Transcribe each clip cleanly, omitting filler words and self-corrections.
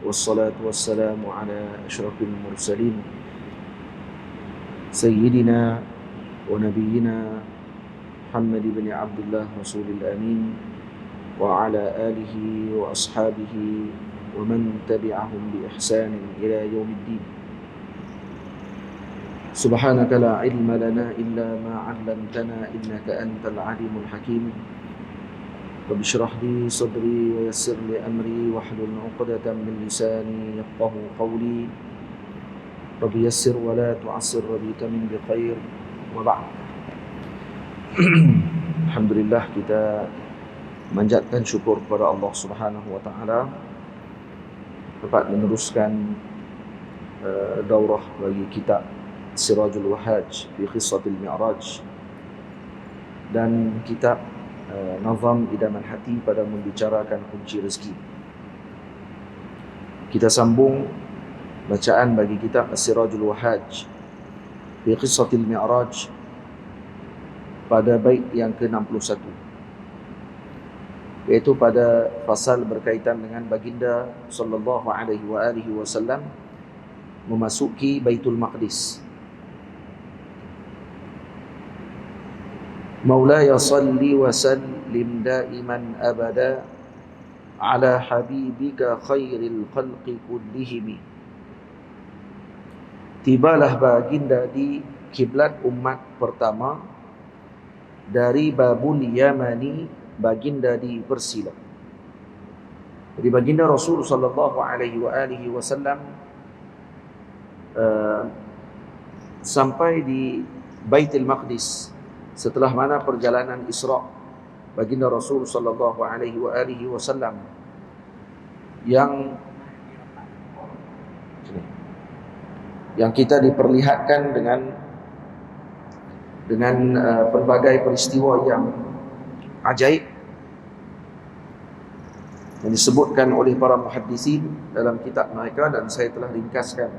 والصلاة والسلام على أشرف المرسلين سيدنا ونبينا محمد بن عبد الله رسول الأمين وعلى آله وأصحابه ومن تبعهم بإحسان إلى يوم الدين. سبحانك لا علم لنا إلا ما علمتنا إنك أنت العليم الحكيم. رب اشرح لي صدري ويسر لي أمري واحلل عقدة من لساني يفقهوا قولي. رب يسر ولا تعسر وبتمم بخير وبعد. Alhamdulillah, kita manjatkan syukur kepada Allah Subhanahu wa taala dapat meneruskan daurah bagi kitab Sirajul Wahaj fi Qissatil Mi'raj dan kitab Nazam Idaman Hati pada membicarakan kunci rezeki. Kita sambung bacaan bagi kitab Sirajul Wahaj fi Qissatil Mi'raj pada bait yang ke-61, iaitu pada pasal berkaitan dengan baginda sallallahu alaihi wasallam memasuki Baitul Maqdis. Maulaya salli wa sallim daiman abada ala habibika khairil khalqi kullihim. Tibalah baginda di kiblat umat pertama dari Babul Yamani, baginda di Persila. Jadi baginda Rasul sallallahu alaihi wasallam sampai di Baitul Maqdis setelah mana perjalanan Isra baginda Rasul sallallahu alaihi wasallam yang kita diperlihatkan dengan pelbagai peristiwa yang ajaib yang disebutkan oleh para muhaddisin dalam kitab mereka, dan saya telah ringkaskan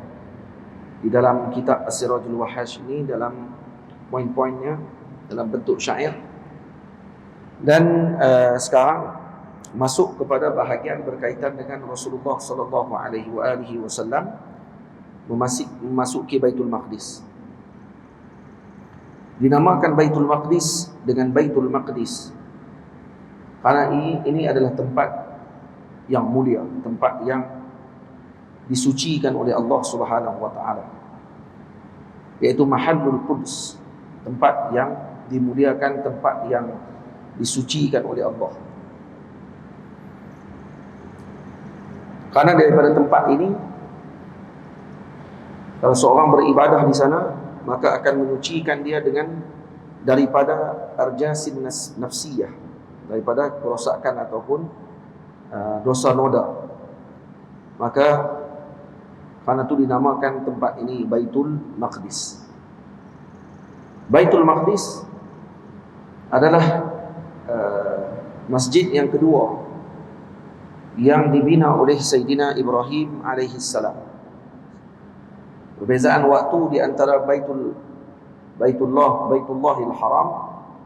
di dalam kitab As-Sirajul Wahaj ini dalam poin-poinnya dalam bentuk syair. Dan sekarang masuk kepada bahagian berkaitan dengan Rasulullah sallallahu alaihi wasallam memasuki Baitul Maqdis. Dinamakan Baitul Maqdis dengan Baitul Maqdis karena ini adalah tempat yang mulia, tempat yang disucikan oleh Allah Subhanahu wa taala, yaitu Mahallul Quds, tempat yang dimuliakan, tempat yang disucikan oleh Allah. Karena daripada tempat ini, kalau seorang beribadah di sana, maka akan menyucikan dia daripada arjasin nafsiyah, daripada kerosakan ataupun dosa noda. Maka karena itu dinamakan tempat ini Baitul Maqdis. Baitul Maqdis adalah masjid yang kedua yang dibina oleh Sayyidina Ibrahim alaihi salam. Perbezaan waktu di antara Baitullahil Haram,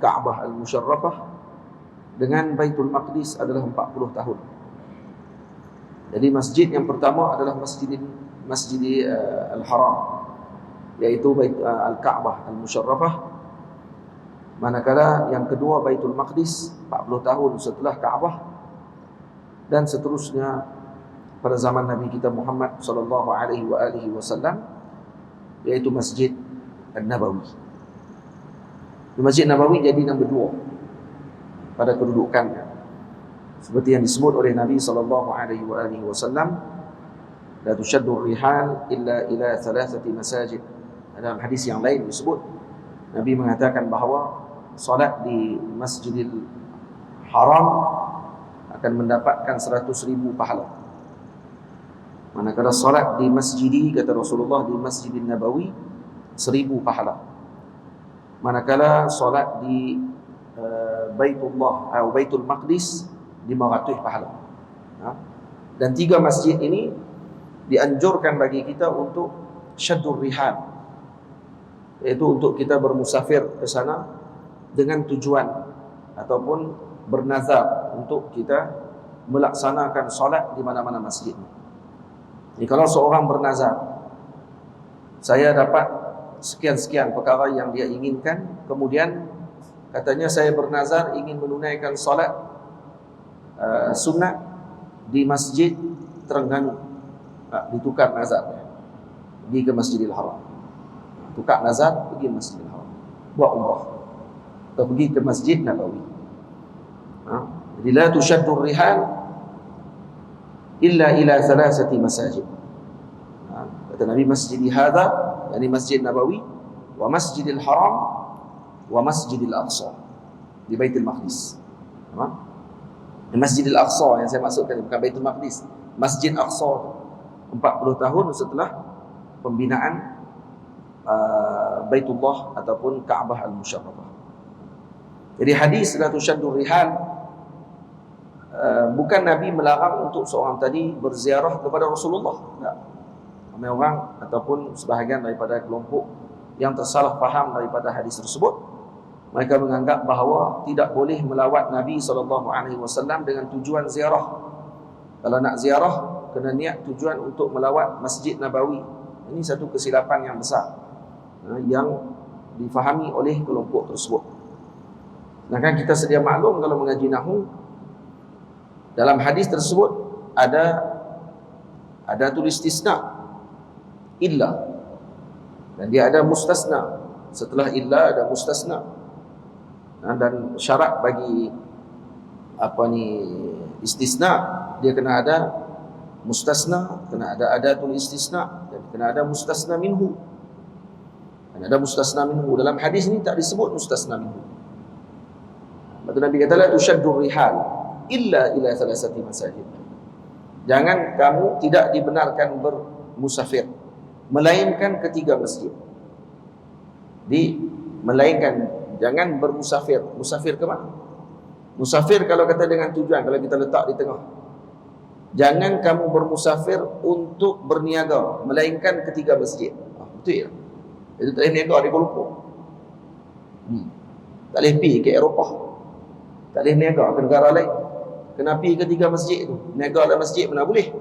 Ka'bah Al-Musharrafah, dengan Baitul Maqdis adalah 40 tahun. Jadi masjid yang pertama adalah Masjid Al-Haram, yaitu Al-Ka'bah Al-Musharrafah. Manakala yang kedua Baitul Maqdis 40 tahun setelah Ka'bah, dan seterusnya pada zaman Nabi kita Muhammad sallallahu alaihi wasallam, yaitu Masjid An-Nabawi. Masjid Nabawi jadi nombor 2 pada kedudukannya, seperti yang disebut oleh Nabi sallallahu alaihi wasallam, la tushaddu rihal illa ila thalathati masajid. Dalam hadis yang lain disebut, Nabi mengatakan bahawa solat di Masjidil Haram akan mendapatkan 100,000 pahala. Manakala solat di masjidi, kata Rasulullah, di Masjidil Nabawi 1,000 pahala. Manakala solat di Baitul Maqdis 500 pahala. Dan 3 masjid ini dianjurkan bagi kita untuk syaddur rihal, yaitu untuk kita bermusafir ke sana dengan tujuan ataupun bernazar untuk kita melaksanakan solat di mana-mana masjid. Jadi kalau seorang bernazar, saya dapat sekian-sekian perkara yang dia inginkan, kemudian katanya saya bernazar ingin menunaikan solat sunat di Masjid Terengganu, ditukar nazarnya, pergi ke Masjidil Haram, tukar nazar, pergi ke Masjidil Haram, buat umrah, atau pergi ke Masjid Nabawi. Jadi la tushaddu rihal illa ila thalathati masajid. Kata Nabi, masjid hadha, yani Masjid Nabawi, wa Masjidil Haram, wa Masjidil Aqsa, di Baitul Maqdis. Masjidil Aqsa yang saya maksudkan, bukan Baitul Maqdis. Masjid Aqsa 40 tahun setelah pembinaan Baitullah ataupun Ka'bah Al-Musharrafah. Jadi hadis la tushaddu rihal, bukan Nabi melarang untuk seorang tadi berziarah kepada Rasulullah. Tak. Ramai orang ataupun sebahagian daripada kelompok yang tersalah faham daripada hadis tersebut, mereka menganggap bahawa tidak boleh melawat Nabi SAW dengan tujuan ziarah. Kalau nak ziarah, kena niat tujuan untuk melawat Masjid Nabawi. Ini satu kesilapan yang besar yang difahami oleh kelompok tersebut. Sedangkan kita sedia maklum kalau mengaji nahwu, dalam hadis tersebut ada tulis istisna, illa, dan dia ada mustasna. Setelah illa ada mustasna, dan syarat bagi istisna, dia kena ada mustasna, kena ada adatul istisna, dan kena ada mustasna minhu. Dan ada mustasna minhu. Dalam hadis ini tak disebut mustasna minhu. Maka Nabi kata, la tushaddu rihal illa ila thalathati masajid. Jangan kamu tidak dibenarkan bermusafir melainkan ketiga masjid. Melainkan, jangan bermusafir. Musafir ke mana? Musafir kalau kata dengan tujuan, kalau kita letak di tengah, jangan kamu bermusafir untuk berniaga melainkan ketiga masjid. Betul ya? Itu tak boleh niaga di Kuala Lumpur, tak boleh pergi ke Eropah, tak boleh niaga ke negara lain, kena pergi ke tiga masjid tu. Niaga dalam masjid mana boleh.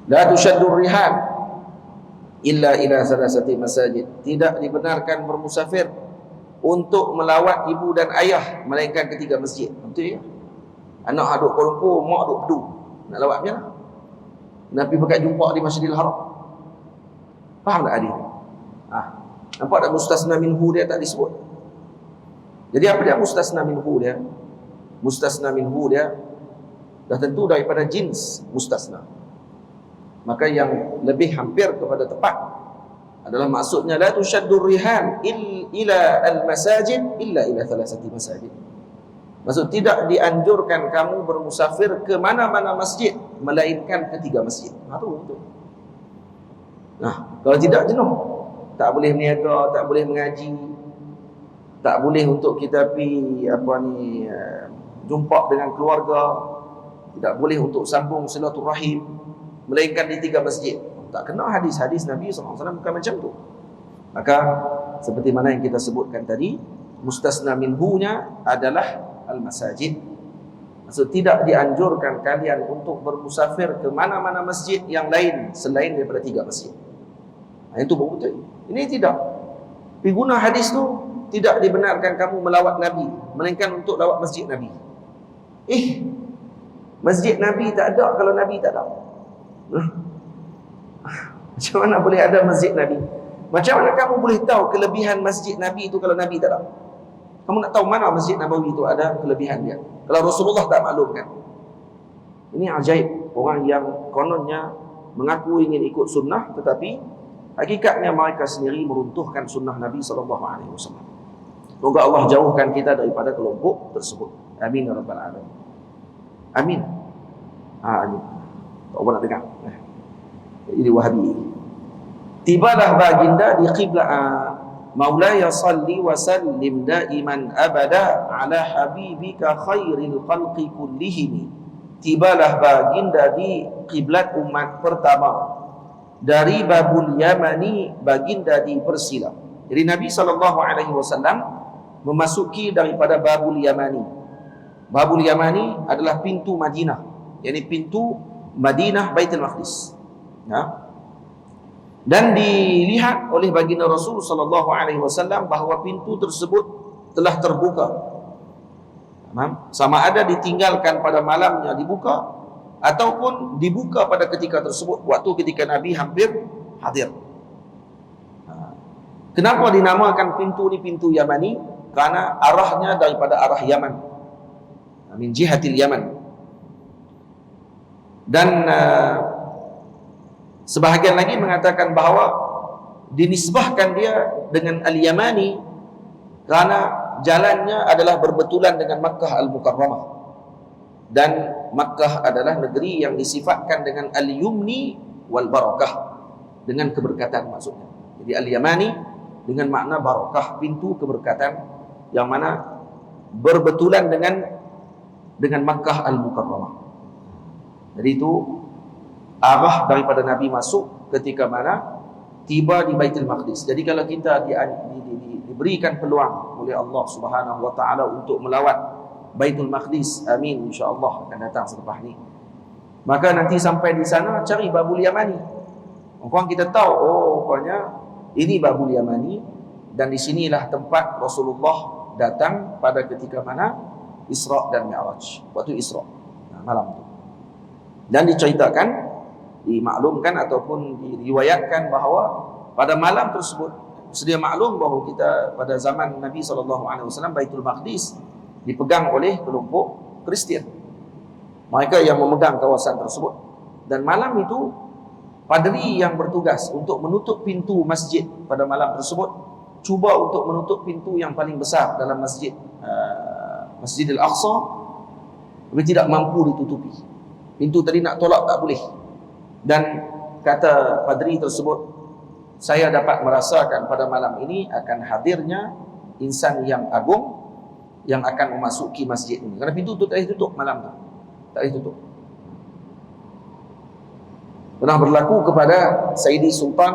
La tushaddu rihal illa ila salasati masajid. Tidak dibenarkan bermusafir untuk melawat ibu dan ayah melainkan ketiga masjid. Betul ya? Anak duduk Kuala Lumpur, mak duduk Pedu, nak lawat macam mana? Nabi pakai jumpa di Masjidil Haram. Faham tak hadis? Nampak tak mustasna minhu dia tak disebut? Jadi apa dia mustasna minhu dia? Mustasna minhu dia dah tentu daripada jins mustasna. Maka yang lebih hampir kepada tepat adalah maksudnya la tushaddu rihal ila al-masajid illa ila thalathati masajid. Maksud tidak dianjurkan kamu bermusafir ke mana-mana masjid melainkan ketiga masjid. Tu betul. Kalau tidak jenuh, tak boleh berniaga, tak boleh mengaji, tak boleh untuk kita pergi jumpa dengan keluarga, tidak boleh untuk sambung silaturahim melainkan di tiga masjid. Tak kena hadis-hadis Nabi SAW bukan macam tu. Maka seperti mana yang kita sebutkan tadi, mustasna minhunya adalah al-masajid. Maksud tidak dianjurkan kalian untuk bermusafir ke mana-mana masjid yang lain selain daripada tiga masjid. Itu baru betul. Ini tidak. Pergi guna hadis tu, tidak dibenarkan kamu melawat Nabi melainkan untuk lawat masjid Nabi. Masjid Nabi tak ada kalau Nabi tak ada. Macam mana boleh ada masjid Nabi? Macam mana kamu boleh tahu kelebihan masjid Nabi itu kalau Nabi tak ada? Kamu nak tahu mana Masjid Nabawi itu ada kelebihan dia kalau Rasulullah tak maklumkan? Ini ajaib. Orang yang kononnya mengaku ingin ikut sunnah, tetapi hakikatnya mereka sendiri meruntuhkan sunnah Nabi SAW. Semoga Allah jauhkan kita daripada kelompok tersebut. Amin ya rabbal alamin. Amin. Amin. Tak boleh nak dengar. Ini Wahabi. Tibalah baginda di qiblah Maulaya salli wa sallim daiman abada ala habibika khairil khalqi kullihim. Tibalah baginda di kiblat umat pertama dari Babul Yamani, baginda di Persila. Jadi Nabi SAW memasuki daripada Babul Yamani. Babul Yamani adalah pintu Madinah. yakni pintu Madinah Baitul Maqdis. Ya. Dan dilihat oleh baginda Rasul sallallahu alaihi wasallam bahawa pintu tersebut telah terbuka. Sama ada ditinggalkan pada malamnya dibuka ataupun dibuka pada ketika tersebut, waktu ketika Nabi hampir hadir. Kenapa dinamakan pintu ini pintu Yamani? Karena arahnya daripada arah Yaman, min jihatil Yaman. Dan sebahagian lagi mengatakan bahawa dinisbahkan dia dengan Al-Yamani kerana jalannya adalah berbetulan dengan Makkah Al-Mukarramah, dan Makkah adalah negeri yang disifatkan dengan Al-Yumni wal Barakah, dengan keberkatan maksudnya. Jadi Al-Yamani dengan makna barakah, pintu keberkatan yang mana berbetulan dengan Makkah Al-Mukarramah. Jadi itu arah daripada Nabi masuk ketika mana tiba di Baitul Maqdis. Jadi kalau kita diberikan peluang oleh Allah Subhanahu wa taala untuk melawat Baitul Maqdis, amin insya-Allah akan datang selepas ni, maka nanti sampai di sana cari Babul Yamani. Orang kita tahu, oh rupanya ini Babul Yamani, dan di sinilah tempat Rasulullah datang pada ketika mana Isra dan Mi'raj, waktu Isra, malam itu. Dan diceritakan, dimaklumkan ataupun diriwayatkan bahawa pada malam tersebut, sedia maklum bahawa kita pada zaman Nabi SAW, Baitul Maqdis dipegang oleh kelompok Kristian. Mereka yang memegang kawasan tersebut. Dan malam itu padri yang bertugas untuk menutup pintu masjid pada malam tersebut, cuba untuk menutup pintu yang paling besar dalam masjid, Masjid Al-Aqsa, tapi tidak mampu ditutupi. Pintu tadi nak tolak tak boleh. Dan kata padri tersebut, saya dapat merasakan pada malam ini akan hadirnya insan yang agung yang akan memasuki masjid ini. Kerana pintu itu tak boleh tutup malam itu. Tak boleh tutup. Pernah berlaku kepada Sayyidi Sultan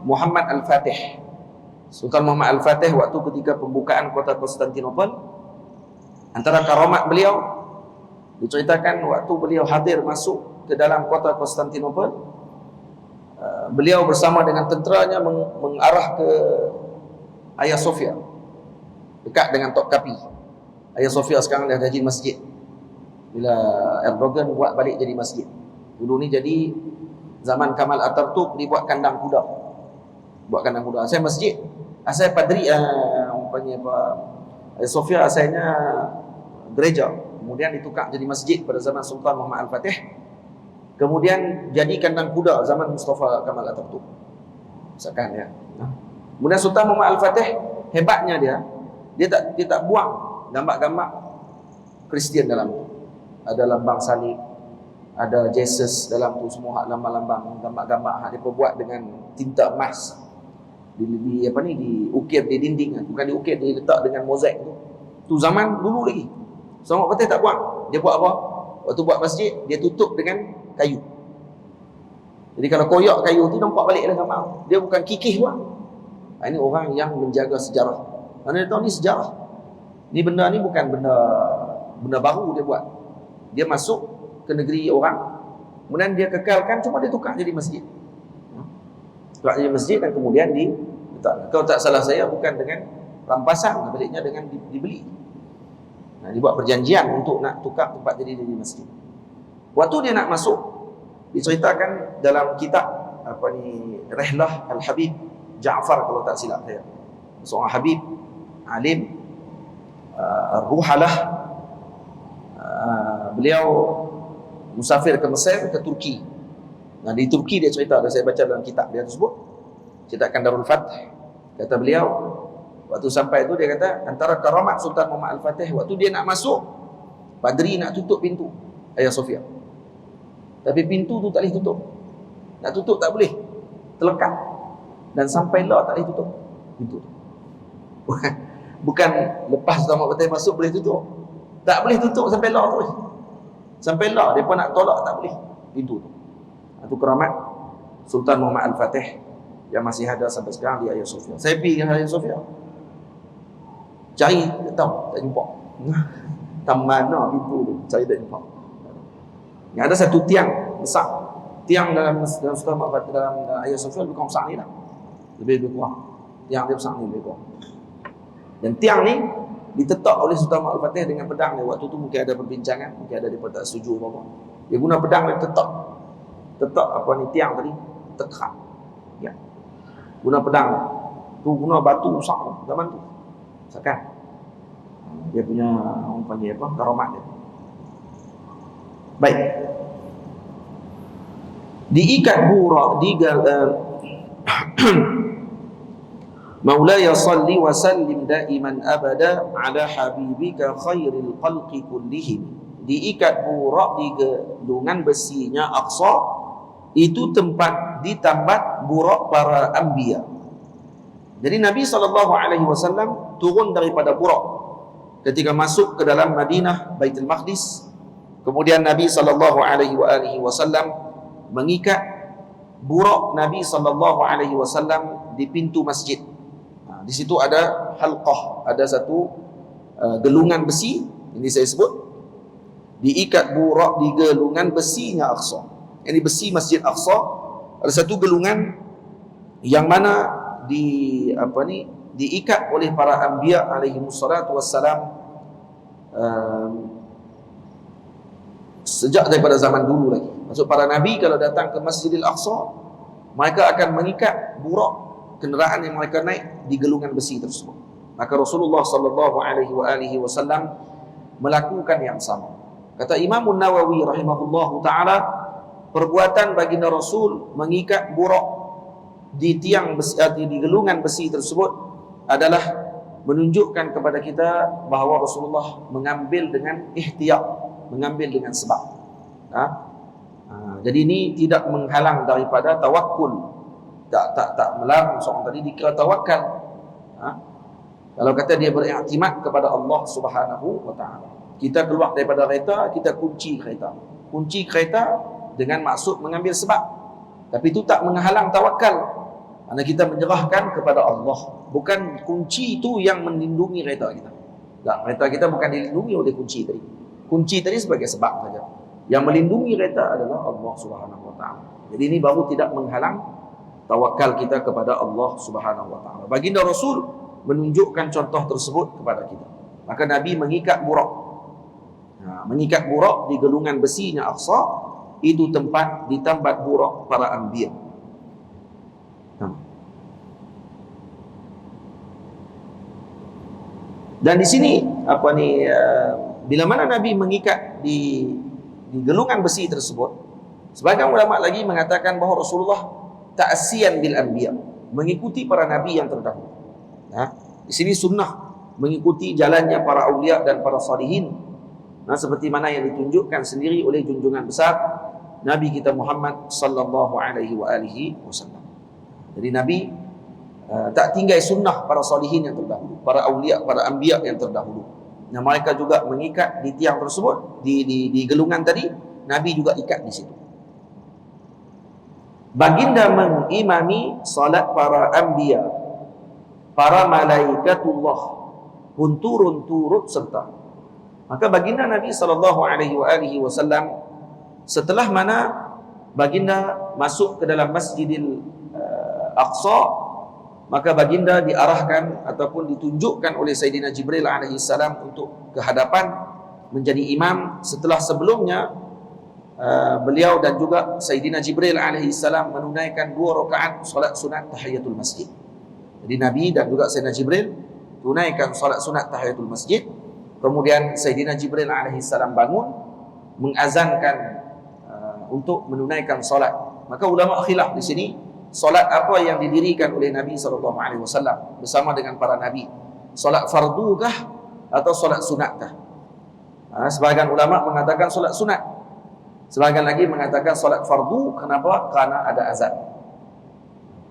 Muhammad Al-Fatih. Sultan Muhammad Al-Fatih waktu ketika pembukaan kota Konstantinopel, antara karamat beliau diceritakan waktu beliau hadir masuk ke dalam kota Konstantinopel, beliau bersama dengan tenteranya mengarah ke Hagia Sophia, dekat dengan Topkapi. Hagia Sophia sekarang dah jadi masjid, bila Erdogan buat balik jadi masjid. Dulu ni jadi zaman Kamal Atatürk dibuat kandang kuda. Buat kandang kuda. Saya masjid, asal padri umpamanya apa, Hagia Sophia asalnya gereja, kemudian ditukar jadi masjid pada zaman Sultan Muhammad Al-Fatih, kemudian jadi kandang kuda zaman Mustafa Kamal Atatürk. Misalkan ya. Kemudian Sultan Muhammad Al-Fatih, hebatnya dia tak buang gambar-gambar Kristian dalam tu. Ada lambang salib, ada Jesus dalam tu, semua lambang-lambang, gambar-gambar dia buat dengan tinta emas. Diukir di dinding, bukan diukir, diletak dengan mozaik tu. Tu zaman dulu lagi. Sultan Muhammad Al-Fatih tak buang. Dia buat apa? Waktu buat masjid, dia tutup dengan kayu. Jadi kalau koyak kayu tu nampak balik dah gambar. Dia bukan kikih pun. Ini orang yang menjaga sejarah. Kerana dia tahu ni sejarah. Ni benda ni bukan benda baru dia buat. Dia masuk ke negeri orang, kemudian dia kekalkan, cuma dia tukar jadi masjid. Tukar jadi masjid dan kemudian kalau tak salah saya bukan dengan rampasan, baliknya dengan dibeli. Nah, dibuat perjanjian untuk nak tukar tempat jadi masjid. Waktu dia nak masuk, diceritakan dalam kitab Rihlah Al-Habib Ja'far, kalau tak silap saya, seorang Habib alim, Ruhalah, beliau musafir ke Mesir, ke Turki. Nah, di Turki dia cerita, dan saya baca dalam kitab dia tersebut, ceritakan Darul Fath. Kata beliau, waktu sampai itu dia kata, antara karamat Sultan Muhammad Al-Fatih, waktu dia nak masuk, padri nak tutup pintu Hagia Sophia, tapi pintu tu tak boleh tutup. Nak tutup tak boleh, terlekat. Dan sampai lah tak boleh tutup pintu tu. Bukan lepas Sultan Muhammad Al-Fatih masuk boleh tutup. Tak boleh tutup sampai lah terus. Sampai lah dia pun nak tolak tak boleh pintu tu. Itu keramat Sultan Muhammad Al-Fatih yang masih ada sampai sekarang di Hagia Sophia. Saya pergi ke Hagia Sophia, cari tak tahu, tak jumpa. Tam mana pintu tu, cari tak jumpa. Yang ada satu tiang besar. Tiang dalam surah dalam ayat Sofia lebih kurang besar ni lah. Lebih kurang. Tiang dia besar ni lebih kurang. Dan tiang ni ditetak oleh Sultan Al-Fatih dengan pedang dia. Waktu tu mungkin ada perbincangan, mungkin ada dia tak setuju apa-apa. Dia guna pedang dia tetak. Tetak apa ni tiang tadi, tekak. Ya. Guna pedang. Tu guna batu besar zaman tu. Misalkan dia punya orang panggil apa? Karomat dia. Baik. Diikat burak Maulaya salli wa sallim daiman abada ala habibika khairil khalqi kullihim. Diikat burak di gelungan besinya Aqsa, itu tempat ditambat burak para anbiya. Jadi Nabi SAW turun daripada burak ketika masuk ke dalam Madinah Baitul Maqdis. Kemudian Nabi SAW mengikat burak Nabi SAW di pintu masjid. Di situ ada halqah, ada satu gelungan besi, ini saya sebut, diikat burak di gelungan besinya Aqsa. Ini besi Masjid Aqsa, ada satu gelungan yang mana diikat oleh para anbiya alaihi wassalatu wassalam sejak daripada zaman dulu lagi. Maksud para nabi kalau datang ke Masjidil Aqsa, mereka akan mengikat burak kenderaan yang mereka naik di gelungan besi tersebut. Maka Rasulullah SAW melakukan yang sama. Kata Imam Nawawi rahimahullahu taala, perbuatan baginda Rasul mengikat burak di tiang besi, di gelungan besi tersebut adalah menunjukkan kepada kita bahawa Rasulullah mengambil dengan ihtiyat, mengambil dengan sebab. Jadi ini tidak menghalang daripada tawakul. Tak melarang seorang tadi dikira tawakal. Kalau kata dia beriktimad kepada Allah Subhanahu wa taala. Kita keluar daripada kereta, kita kunci kereta. Kunci kereta dengan maksud mengambil sebab. Tapi itu tak menghalang tawakal. Kerana kita menyerahkan kepada Allah. Bukan kunci itu yang melindungi kereta kita. Tak, kereta kita bukan dilindungi oleh kunci tadi. Kunci tadi sebagai sebab saja. Yang melindungi kereta adalah Allah Subhanahu wa taala. Jadi ini baru tidak menghalang tawakal kita kepada Allah Subhanahu wa taala. Baginda Rasul menunjukkan contoh tersebut kepada kita. Maka Nabi mengikat burak. Mengikat burak di gelungan besinya Aqsa, itu tempat ditambat burak para anbiya. Dan di sini bila mana Nabi mengikat di gelungan besi tersebut, sebagian ulama lagi mengatakan bahawa Rasulullah ta'asiyan bil anbiya, mengikuti para nabi yang terdahulu. Di sini sunnah mengikuti jalannya para aulia dan para salihin. Seperti mana yang ditunjukkan sendiri oleh junjungan besar Nabi kita Muhammad sallallahu alaihi wasallam. Jadi Nabi tak tinggal sunnah para salihin yang terdahulu, para aulia, para anbiya yang terdahulu. Mereka juga mengikat di tiang tersebut, di gelungan tadi, Nabi juga ikat di situ. Baginda mengimami salat para anbiya, para malaikatullah pun turun-turut serta. Maka baginda Nabi SAW setelah mana baginda masuk ke dalam Masjidil Aqsa, maka baginda diarahkan ataupun ditunjukkan oleh Sayyidina Jibril AS untuk ke hadapan menjadi imam. Setelah sebelumnya beliau dan juga Sayyidina Jibril AS menunaikan 2 rakaat solat sunat tahiyatul masjid. Jadi Nabi dan juga Sayyidina Jibril tunaikan solat sunat tahiyatul masjid. Kemudian Sayyidina Jibril AS bangun mengazankan untuk menunaikan solat. Maka ulama khilaf di sini, solat apa yang didirikan oleh Nabi SAW bersama dengan para Nabi? Solat fardu kah atau solat sunat kah? Sebahagian ulama mengatakan solat sunat, sebahagian lagi mengatakan solat fardu. Kenapa? Karena ada azan.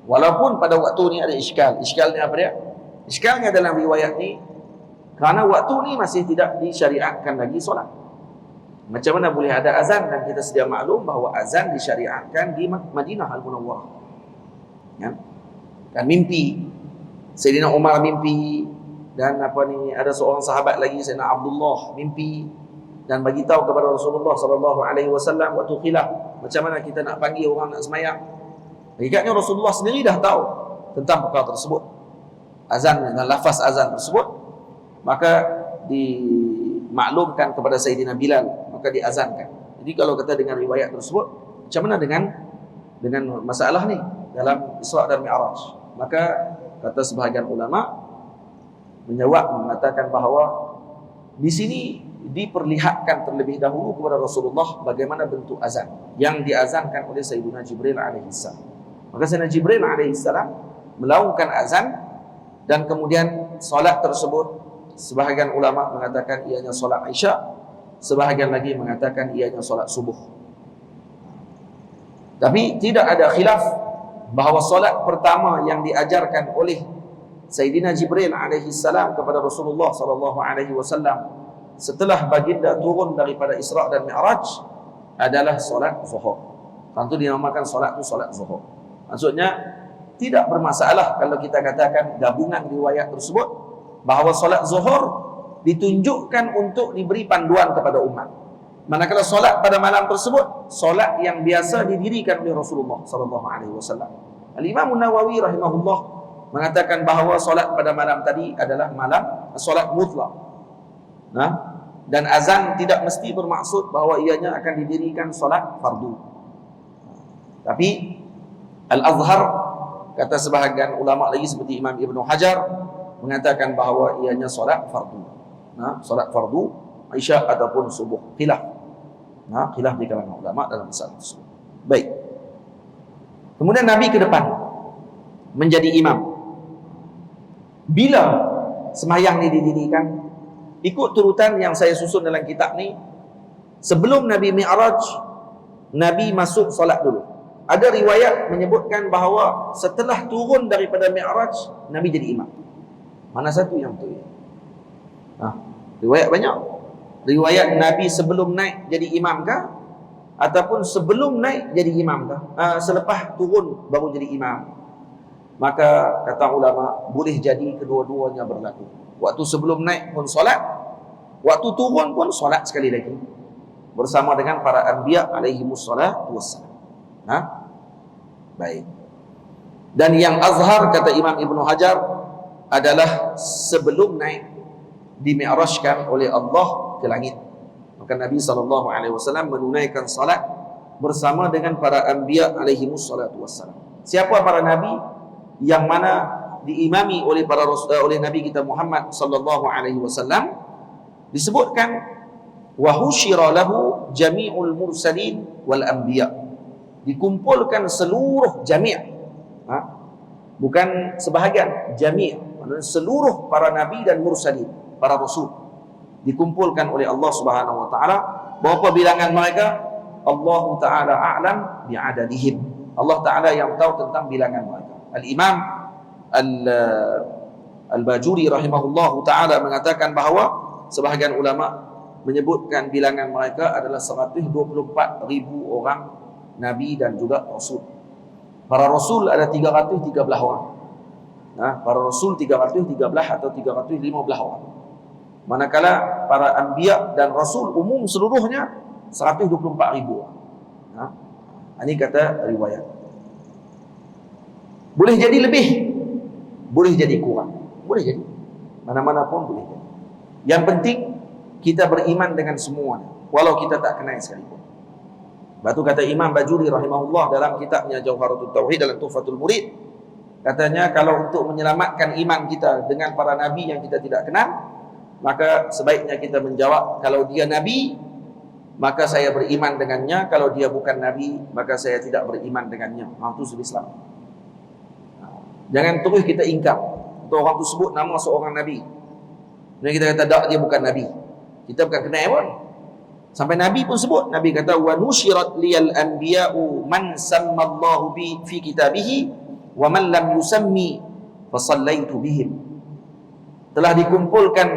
Walaupun pada waktu ni ada iskal. Iskalnya apa dia? Iskalnya dalam riwayat ni, kerana waktu ni masih tidak disyariatkan lagi solat. Macam mana boleh ada azan? Dan kita sedia maklum bahawa azan disyariatkan di Madinah Al-Munawwarah. Ya? Kan mimpi Sayyidina Umar mimpi, dan ada seorang sahabat lagi, Sayyidina Abdullah mimpi. dan bagi tahu kepada Rasulullah sallallahu alaihi wasallam waktu khilaf macam mana kita nak panggil orang nak sembahyang. Hakikatnya Rasulullah sendiri dah tahu tentang perkara tersebut, azan dengan lafaz azan tersebut, maka dimaklumkan kepada Sayyidina Bilal, maka diazankan. Jadi kalau kata dengan riwayat tersebut, macam mana dengan masalah ni dalam Isra dan Mi'raj? Maka kata sebahagian ulama menjawab mengatakan bahawa di sini diperlihatkan terlebih dahulu kepada Rasulullah bagaimana bentuk azan yang diazankan oleh Sayyidina Jibril alaihissalam. Maka Sayyidina Jibril alaihissalam melaungkan azan, dan kemudian solat tersebut sebahagian ulama mengatakan ianya solat Isya, sebahagian lagi mengatakan ianya solat subuh. Tapi tidak ada khilaf bahawa solat pertama yang diajarkan oleh Sayyidina Jibril alaihissalam kepada Rasulullah sallallahu alaihi wasallam setelah baginda turun daripada Isra dan Mi'raj adalah solat zuhur. Tentu dinamakan solat itu solat zuhur. Maksudnya tidak bermasalah kalau kita katakan gabungan riwayat tersebut bahawa solat zuhur ditunjukkan untuk diberi panduan kepada umat. Manakala solat pada malam tersebut solat yang biasa didirikan oleh Rasulullah sallallahu alaihi wasallam. Al-Imam An-Nawawi rahimahullah mengatakan bahawa solat pada malam tadi adalah malam solat mutlak. Dan azan tidak mesti bermaksud bahawa ianya akan didirikan solat fardu. Tapi Al-Azhar, kata sebahagian ulama lagi seperti Imam Ibn Hajar, mengatakan bahawa ianya solat fardu. Solat fardu Isya ataupun subuh. Khilaf di kalangan ulama dalam masalah tersebut. Baik. Kemudian Nabi ke depan menjadi imam. Bila sembahyang ini didirikan, ikut turutan yang saya susun dalam kitab ni, sebelum Nabi Mi'raj, Nabi masuk solat dulu. Ada riwayat menyebutkan bahawa setelah turun daripada Mi'raj, Nabi jadi imam. Mana satu yang betul? Riwayat banyak. Riwayat Nabi sebelum naik jadi imam kah? Ataupun sebelum naik jadi imam kah? Selepas turun baru jadi imam. Maka kata ulama, boleh jadi kedua-duanya berlaku. Waktu sebelum naik pun solat, waktu turun pun solat sekali lagi bersama dengan para anbiya alaihimussalatu wassalam. Baik. Dan yang azhar kata Imam Ibn Hajar adalah sebelum naik dimi'rajkan oleh Allah ke langit. Maka Nabi SAW menunaikan salat bersama dengan para anbiya alaihimussalatu wassalam. Siapa para nabi yang mana diimami oleh oleh Nabi kita Muhammad sallallahu alaihi wasallam? Disebutkan wa husyira lahu jami'ul mursalin wal anbiya. Dikumpulkan seluruh jami', bukan sebahagian, jami', maksudnya seluruh para nabi dan mursalin, para rasul dikumpulkan oleh Allah Subhanahu wa taala. Berapa bilangan mereka? Allah taala a'lam bi'adadihim. Allah taala yang tahu tentang bilangan mereka. Al-Imam Al-Bajuri rahimahullahu ta'ala mengatakan bahawa sebahagian ulama menyebutkan bilangan mereka adalah 124,000 orang Nabi dan juga Rasul. Para Rasul ada 313 orang. Para Rasul 313 atau 315 orang. Manakala para Anbiya dan Rasul umum seluruhnya 124,000 orang. Ini kata riwayat. Boleh jadi lebih, boleh jadi kurang, boleh jadi mana-mana pun boleh jadi. Yang penting kita beriman dengan semuanya, walau kita tak kenal sekalipun. Batu kata Imam Bajuri rahimahullah dalam kitabnya Jauharatul Tauhid dalam Tuhfatul Murid, katanya kalau untuk menyelamatkan iman kita dengan para nabi yang kita tidak kenal, maka sebaiknya kita menjawab, kalau dia nabi maka saya beriman dengannya, kalau dia bukan nabi maka saya tidak beriman dengannya. Itu sudah Islam. Jangan terus kita ingkar atau orang tu sebut nama seorang nabi, dan kita kata tak, dia bukan nabi. Kita bukan kenal pun. Sampai nabi pun sebut, nabi kata wa nusyirat liyal anbiya'u man sammallahu bi fi kitabihi wa man lam yusammi fa sallaitu bihim. Telah dikumpulkan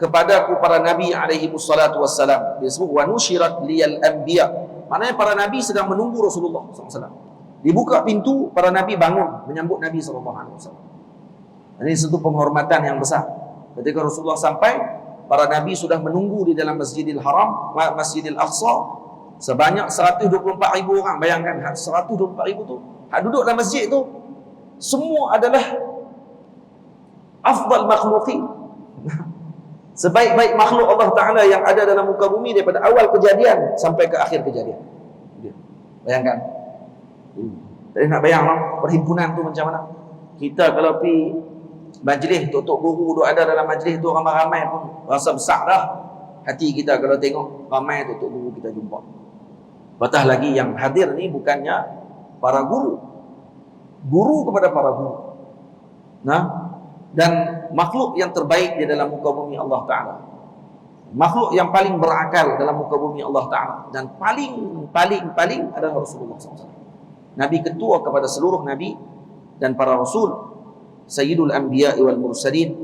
kepadaku para nabi alaihi wassalatu wassalam. Dia sebut wa nusyirat liyal anbiya. Maknanya para nabi sedang menunggu Rasulullah SAW. Dibuka pintu, para nabi bangun menyambut Nabi SAW. Ini satu penghormatan yang besar. Ketika Rasulullah sampai, para nabi sudah menunggu di dalam Masjidil Haram, Masjidil Aqsa sebanyak 124,000 orang. Bayangkan 124,000 tu, hak duduk dalam masjid tu semua adalah afdal makhluqin. Sebaik-baik makhluk Allah Ta'ala yang ada dalam muka bumi daripada awal kejadian sampai ke akhir kejadian. Bayangkan. Jadi nak bayang perhimpunan tu macam mana? Kita kalau pergi majlis, tok-tok guru duk ada dalam majlis tu ramai-ramai pun rasa besar dah hati kita kalau tengok ramai tok-tok guru kita jumpa. Patah lagi yang hadir ni bukannya para guru. Guru kepada para guru. Nah, dan makhluk yang terbaik di dalam muka bumi Allah Ta'ala, makhluk yang paling berakal dalam muka bumi Allah Ta'ala, dan paling adalah Rasulullah SAW, Nabi ketua kepada seluruh Nabi dan para Rasul, Sayyidul Anbiya wal Mursalin,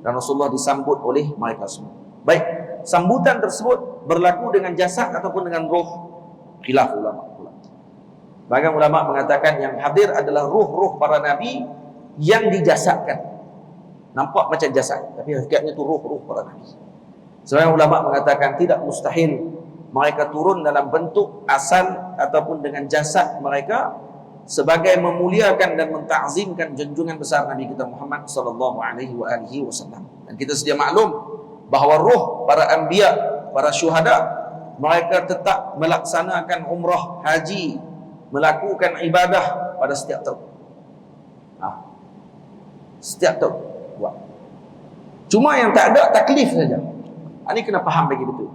dan Rasulullah disambut oleh mereka semua. Baik, sambutan tersebut berlaku dengan jasad ataupun dengan roh, khilaf ulama. Bahkan ulama mengatakan yang hadir adalah ruh-ruh para Nabi yang dijasadkan. Nampak macam jasad, tapi hakikatnya itu ruh-ruh para nabi. Sebenarnya ulama mengatakan tidak mustahil mereka turun dalam bentuk asal ataupun dengan jasad mereka sebagai memuliakan dan mentakzimkan junjungan besar Nabi kita Muhammad sallallahu alaihi wasallam. Dan kita sedia maklum bahawa ruh para anbiya, para syuhada, mereka tetap melaksanakan umrah, haji, melakukan ibadah pada setiap tahun. Setiap tahun buat. Cuma yang tak ada taklif saja. Ini kena faham bagi betul.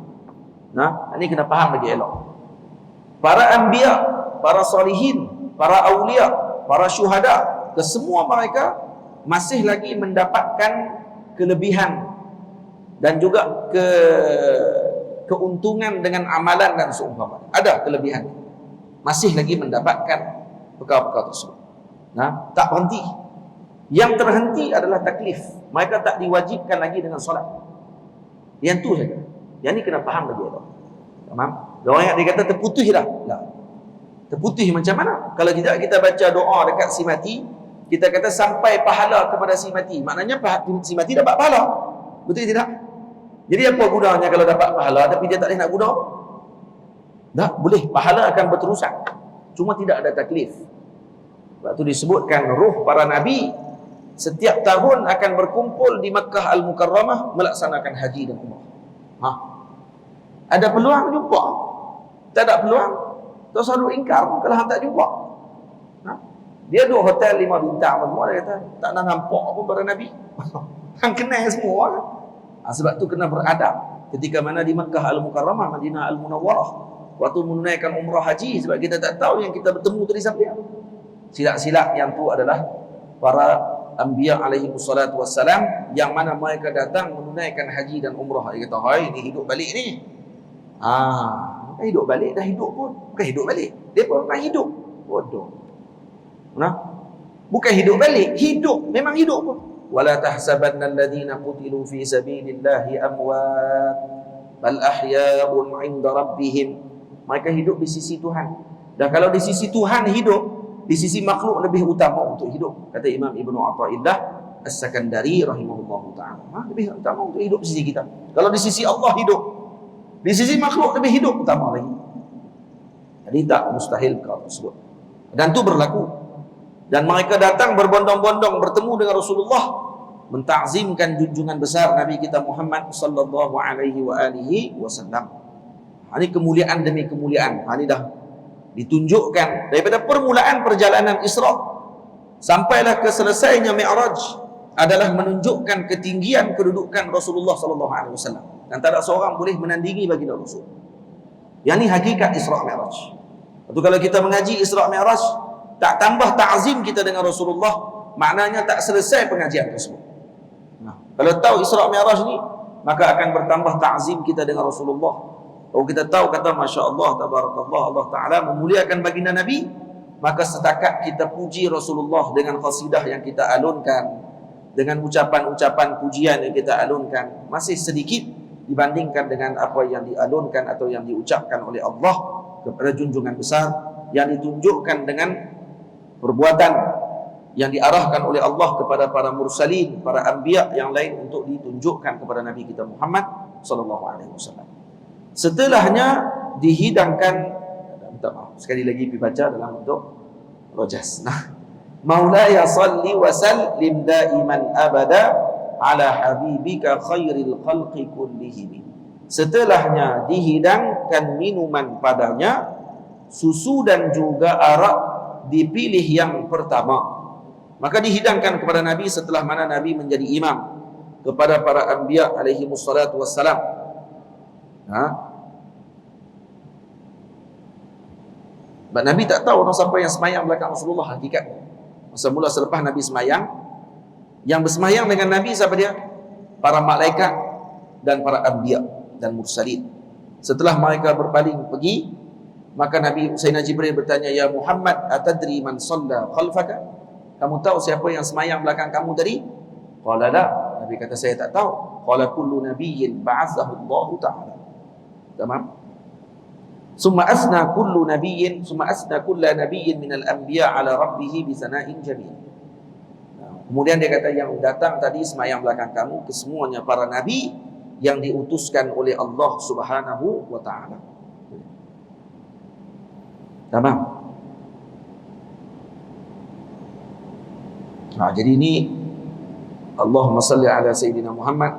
Ini kena faham bagi elok. Para anbiya, para solihin, para awliya, para syuhada, kesemua mereka masih lagi mendapatkan kelebihan dan juga keuntungan dengan amalan dan seumpamanya. Ada kelebihan. Masih lagi mendapatkan perkara-perkara tersebut. Tak berhenti. Yang terhenti adalah taklif. Mereka tak diwajibkan lagi dengan solat. Yang tu saja. Yang ni kena faham lagi. Faham? Orang yang dia kata terputus dah. Terputus macam mana? Kalau tidak kita baca doa dekat si mati, kita kata sampai pahala kepada si mati. Maknanya si mati dapat pahala. Betul tidak? Jadi apa gunanya kalau dapat pahala tapi dia tak boleh nak guna? Tak boleh. Pahala akan berterusan. Cuma tidak ada taklif. Sebab tu disebutkan ruh para nabi setiap tahun akan berkumpul di Makkah Al-Mukarramah melaksanakan haji dan umrah. Ada peluang jumpa? Tak ada peluang? Tak selalu ingkar kalau hang tak jumpa. Dia duduk hotel 5 bintang semua, dia kata tak nak nampak pun para nabi. Hang kenal semua. Sebab tu kena beradab. Ketika mana di Makkah Al-Mukarramah, Madinah Al-Munawwarah, waktu menunaikan umrah haji, sebab kita tak tahu yang kita bertemu tadi siapa dia. Silap-silap yang tu adalah para Anbiya alaihi wassalatu wassalam, yang mana mereka datang menunaikan haji dan umrah. Dia kata, hai, ni hidup balik ni. Bukan hidup balik, dah hidup pun. Bukan hidup balik. Dia pun bukan hidup. Bodoh. Bukan hidup balik. Hidup. Memang hidup pun. Wala tahsabanna alladhina qutilu fi sabilillahi amwat bal ahya'un 'inda rabbihim. Mereka hidup di sisi Tuhan. Dan kalau di sisi Tuhan hidup, di sisi makhluk lebih utama untuk hidup, kata Imam Ibnu Athaillah As-Sakandari rahimahullahu ta'ala. Lebih utama untuk hidup di sisi kita. Kalau di sisi Allah hidup, di sisi makhluk lebih hidup utama lagi. Jadi tak mustahil perkara tersebut. Dan itu berlaku. Dan mereka datang berbondong-bondong bertemu dengan Rasulullah, mentakzimkan junjungan besar Nabi kita Muhammad sallallahu alaihi wasallam. Ini kemuliaan demi kemuliaan. Ini dah ditunjukkan daripada permulaan perjalanan Isra sampailah ke selesainya Mi'raj adalah menunjukkan ketinggian kedudukan Rasulullah sallallahu alaihi wasallam, dan tak ada seorang boleh menandingi baginda Rasul. Yang ni hakikat Isra Mi'raj. Itu kalau kita mengaji Isra Mi'raj tak tambah ta'zim kita dengan Rasulullah, maknanya tak selesai pengajian tersebut. Kalau tahu Isra Mi'raj ni, maka akan bertambah ta'zim kita dengan Rasulullah. Kalau kita tahu kata Masya Allah, Tabarakallah, Allah Ta'ala memuliakan baginda Nabi, maka setakat kita puji Rasulullah dengan qasidah yang kita alunkan, dengan ucapan-ucapan pujian yang kita alunkan, masih sedikit dibandingkan dengan apa yang dialunkan atau yang diucapkan oleh Allah kepada junjungan besar, yang ditunjukkan dengan perbuatan yang diarahkan oleh Allah kepada para mursalin, para anbiya yang lain untuk ditunjukkan kepada Nabi kita Muhammad sallallahu alaihi wasallam. Setelahnya dihidangkan, minta maaf sekali lagi dibaca dalam bentuk rojas. Nah, Maulaya salli wa sallim daiman abada ala habibika khairil khalqi kullihim. Setelahnya dihidangkan minuman padanya, susu dan juga arak dipilih yang pertama. Maka dihidangkan kepada Nabi setelah mana Nabi menjadi imam kepada para anbiya alaihi wassalatu wassalam. Nabi tak tahu orang siapa yang semayang belakang Rasulullah hakikatnya. Masa mula selepas Nabi semayang, yang bersemayang dengan Nabi siapa dia? Para malaikat dan para anbiya dan mursalin. Setelah mereka berpaling pergi, maka Nabi Sayyidina Jibril bertanya, "Ya Muhammad, atadri man shalla khalfaka?" Kamu tahu siapa yang semayang belakang kamu tadi? Qala la. Nabi kata, saya tak tahu. Qala kullu nabiyyin ba'athahu Allah Ta'ala. Tamam? Summa asna kullu nabiyyin minal anbiya ala rabbih bi sana'in jamil. Kemudian dia kata, yang datang tadi semayang belakang kamu kesemuanya para nabi yang diutuskan oleh Allah Subhanahu wa taala. Tamam? Nah, jadi ini Allahumma salli ala Sayyidina Muhammad,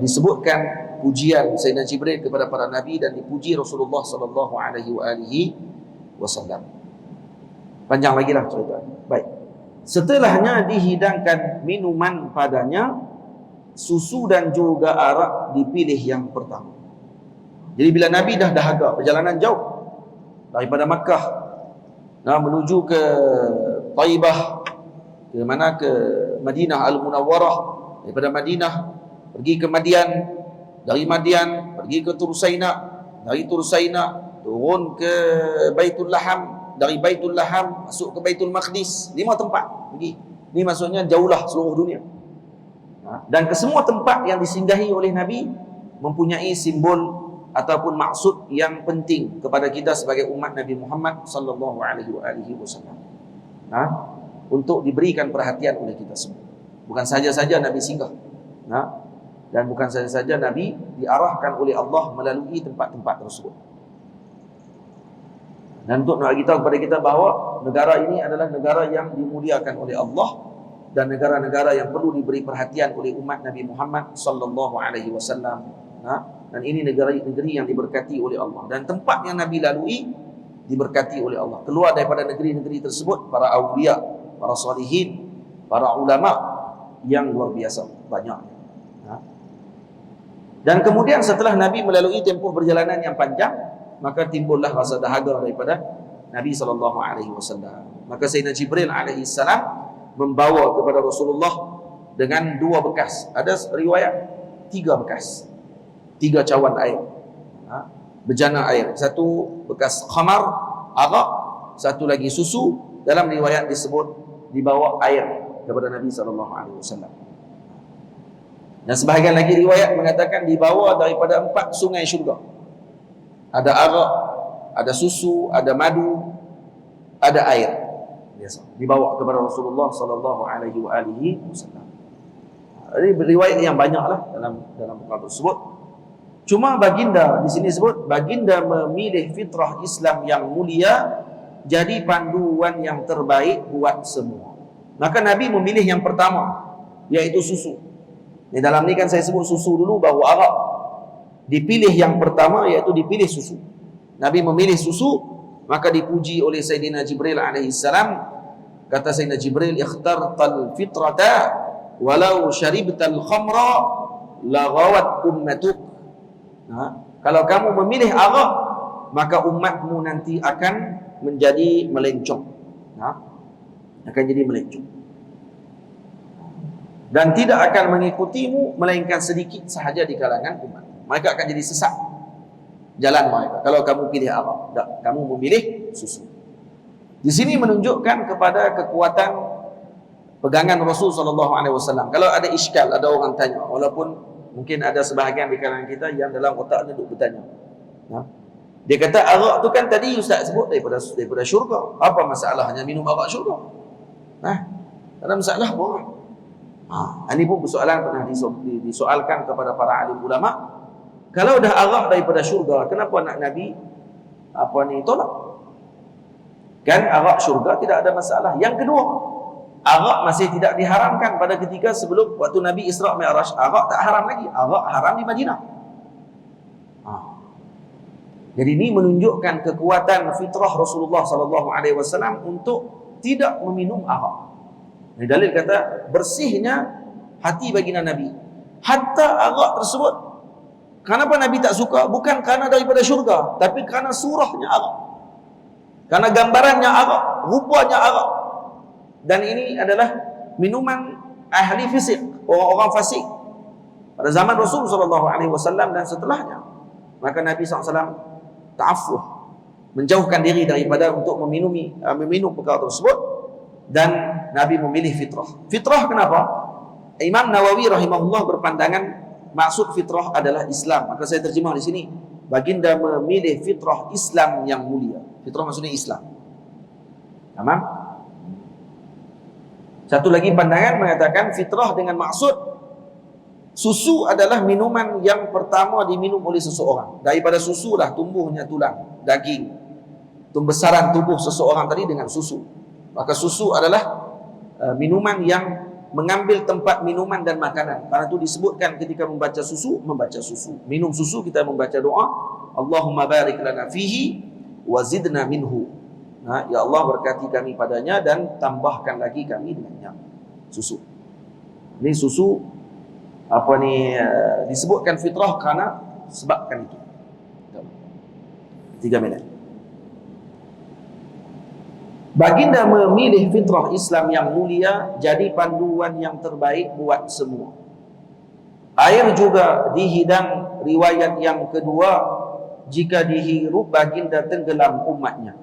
disebutkan pujian Sayyidina Jibril kepada para nabi dan dipuji Rasulullah sallallahu alaihi wasallam. Panjang lagi lah cerita. Baik. Setelahnya dihidangkan minuman padanya, susu dan juga arak dipilih yang pertama. Jadi bila Nabi dah dahaga perjalanan jauh daripada Makkah menuju ke Taibah, ke mana, ke Madinah Al-Munawwarah, daripada Madinah pergi ke Madian, dari Madian pergi ke Tursaina, dari Tursaina turun ke Baitul Laham, dari Baitul Laham masuk ke Baitul Maqdis. 5 tempat pergi. Ini maksudnya jauhlah seluruh dunia. Dan kesemua tempat yang disinggahi oleh Nabi mempunyai simbol ataupun maksud yang penting kepada kita sebagai umat Nabi Muhammad sallallahu alaihi wasallam. Untuk diberikan perhatian oleh kita semua. Bukan saja-saja Nabi singgah. Dan bukan saja-saja Nabi diarahkan oleh Allah melalui tempat-tempat tersebut. Dan untuk nak beritahu kepada kita bahawa negara ini adalah negara yang dimuliakan oleh Allah dan negara-negara yang perlu diberi perhatian oleh umat Nabi Muhammad sallallahu alaihi wasallam. Dan ini negeri yang diberkati oleh Allah, dan tempat yang Nabi lalui diberkati oleh Allah. Keluar daripada negeri-negeri tersebut para awliya, para salihin, para ulama yang luar biasa banyak. Dan kemudian setelah Nabi melalui tempoh perjalanan yang panjang, maka timbullah rasa dahaga daripada Nabi SAW. Maka Sayyidina Jibril AS membawa kepada Rasulullah dengan 2 bekas. Ada riwayat 3 bekas, 3 cawan air, bejana air. Satu bekas khamar, arak, satu lagi susu. Dalam riwayat disebut dibawa air kepada Nabi SAW. Dan sebahagian lagi riwayat mengatakan dibawa daripada 4 sungai syurga. Ada arak, ada susu, ada madu, ada air. Biasa dibawa kepada Rasulullah SAW. Ini riwayat yang banyaklah dalam perkara tersebut. Cuma baginda di sini sebut baginda memilih fitrah Islam yang mulia jadi panduan yang terbaik buat semua. Maka Nabi memilih yang pertama, yaitu susu. Di dalam ni kan saya sebut susu dulu baru arak. Dipilih yang pertama, iaitu dipilih susu. Nabi memilih susu, maka dipuji oleh Sayyidina Jibril alaihissalam. Kata Sayyidina Jibril, "Ikhtartal fitrata walau syaribtal khamra laghawat ummatuk." Kalau kamu memilih arak, maka umatmu nanti akan menjadi melencong. Akan jadi melencong. Dan tidak akan mengikutimu melainkan sedikit sahaja di kalangan umat. Mereka akan jadi sesat jalan mereka kalau kamu pilih arak. Tak, kamu memilih susu. Di sini menunjukkan kepada kekuatan pegangan Rasul SAW. Kalau ada iskal, ada orang tanya, walaupun mungkin ada sebahagian di kalangan kita yang dalam otaknya duk bertanya, Dia kata arak tu kan tadi Ustaz sebut daripada syurga. Apa masalahnya minum arak syurga? Tak ada masalah pun. Ini pun persoalan pernah disoalkan kepada para alim ulama. Kalau dah arak daripada syurga, kenapa nak Nabi tolak? Kan arak syurga tidak ada masalah. Yang kedua, arak masih tidak diharamkan pada ketika sebelum waktu Nabi Isra' Mi'raj. Arak tak haram lagi. Arak haram di Madinah. Jadi ini menunjukkan kekuatan fitrah Rasulullah SAW untuk tidak meminum arak. Ini dalil kata bersihnya hati baginda Nabi. Hatta arak tersebut, kenapa Nabi tak suka? Bukan kerana daripada syurga, tapi kerana surahnya arak, kerana gambarannya arak, rupanya arak. Dan ini adalah minuman ahli fisik, orang-orang fasik pada zaman Rasul SAW dan setelahnya. Maka Nabi SAW ta'afuh, menjauhkan diri daripada untuk meminum perkara tersebut, dan Nabi memilih fitrah. Fitrah kenapa? Imam Nawawi rahimahullah berpandangan maksud fitrah adalah Islam. Maka saya terjemah di sini, baginda memilih fitrah Islam yang mulia. Fitrah maksudnya Islam. Tamam? Satu lagi pandangan mengatakan fitrah dengan maksud susu adalah minuman yang pertama diminum oleh seseorang. Daripada susu dah tumbuhnya tulang, daging, pembesaran tubuh seseorang tadi dengan susu. Maka susu adalah minuman yang mengambil tempat minuman dan makanan. Karena itu disebutkan ketika membaca susu. Minum susu kita membaca doa, Allahumma barik lana fihi wa zidna minhu. Ya Allah, berkati kami padanya dan tambahkan lagi kami dengannya. Susu. Ini susu disebutkan fitrah kerana sebabkan itu. 3 minit. Baginda memilih fitrah Islam yang mulia jadi panduan yang terbaik buat semua. Air juga dihidang, riwayat yang kedua, jika dihirup baginda tenggelam umatnya.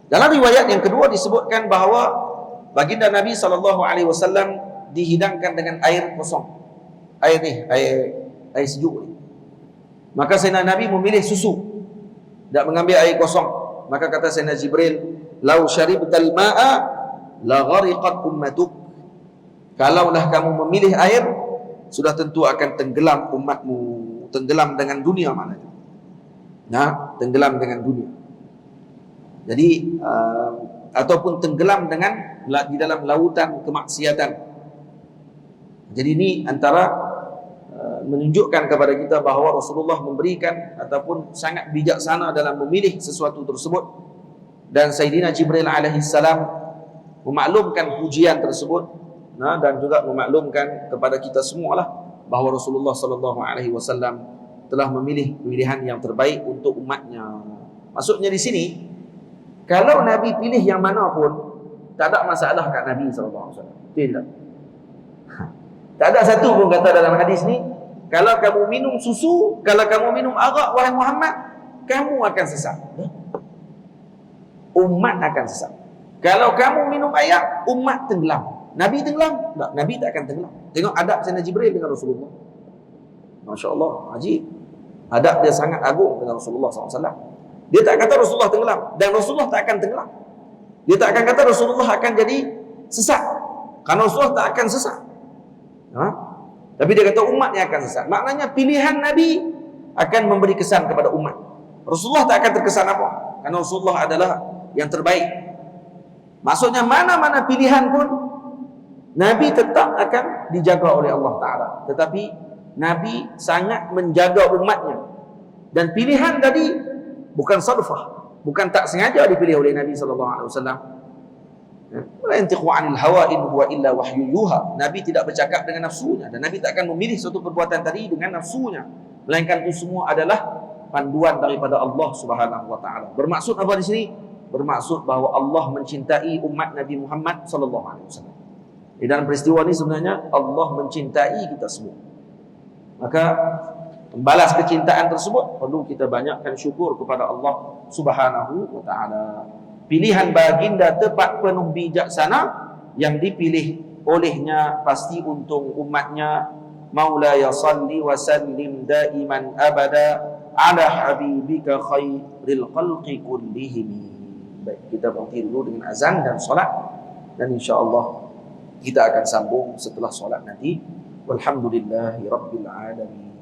Dalam riwayat yang kedua disebutkan bahawa baginda Nabi SAW dihidangkan dengan air kosong. Air sejuk ni. Maka Sayyidina Nabi memilih susu, tak mengambil air kosong. Maka kata Sayyidina Jibril, "Lau syaribtal ma'a la ghariqat ummatuk." Kalaulah kamu memilih air, sudah tentu akan tenggelam umatmu. Tenggelam dengan dunia maknanya. Tenggelam dengan dunia. Jadi ataupun tenggelam di dalam lautan kemaksiatan. Jadi ini antara menunjukkan kepada kita bahawa Rasulullah memberikan ataupun sangat bijaksana dalam memilih sesuatu tersebut, dan Sayyidina Jibril alaihissalam memaklumkan pujian tersebut, dan juga memaklumkan kepada kita semualah bahawa Rasulullah SAW telah memilih pilihan yang terbaik untuk umatnya. Maksudnya di sini, kalau Nabi pilih yang mana pun tak ada masalah kat Nabi SAW. Tidak. Tak ada satu pun kata dalam hadis ni, kalau kamu minum susu, kalau kamu minum arak, wahai Muhammad, kamu akan sesat. Umat akan sesat. Kalau kamu minum air, umat tenggelam. Nabi tenggelam? Tak, Nabi tak akan tenggelam. Tengok adab Sayyidina Jibril dengan Rasulullah. Masya Allah, ajib. Adab dia sangat agung dengan Rasulullah SAW. Dia tak kata Rasulullah tenggelam, dan Rasulullah tak akan tenggelam. Dia tak akan kata Rasulullah akan jadi sesat, karena Rasulullah tak akan sesat. Tapi dia kata umat yang akan sesat. Maknanya pilihan Nabi akan memberi kesan kepada umat. Rasulullah tak akan terkesan apa, karena Rasulullah adalah yang terbaik. Maksudnya mana-mana pilihan pun Nabi tetap akan dijaga oleh Allah Ta'ala. Tetapi Nabi sangat menjaga umatnya. Dan pilihan tadi bukan sadfah, bukan tak sengaja dipilih oleh Nabi SAW. La yantiqu 'anil hawa in huwa illa wahyu yuha. Nabi tidak bercakap dengan nafsunya, dan Nabi tak akan memilih suatu perbuatan tadi dengan nafsunya, melainkan itu semua adalah panduan daripada Allah Subhanahu wa taala. Bermaksud apa di sini? Bermaksud bahawa Allah mencintai umat Nabi Muhammad sallallahu alaihi wasallam. Di dalam peristiwa ini sebenarnya Allah mencintai kita semua. Maka membalas kecintaan tersebut perlu kita banyakkan syukur kepada Allah Subhanahu wa taala. Pilihan baginda tepat penuh bijaksana, yang dipilih olehnya pasti untung umatnya. Maulaya salli wa sallim daiman abada ala habibika khairil khalqi kullihim. Baik, kita berhenti dulu dengan azan dan solat, dan insyaallah kita akan sambung setelah solat nanti. Walhamdulillahi rabbil alamin.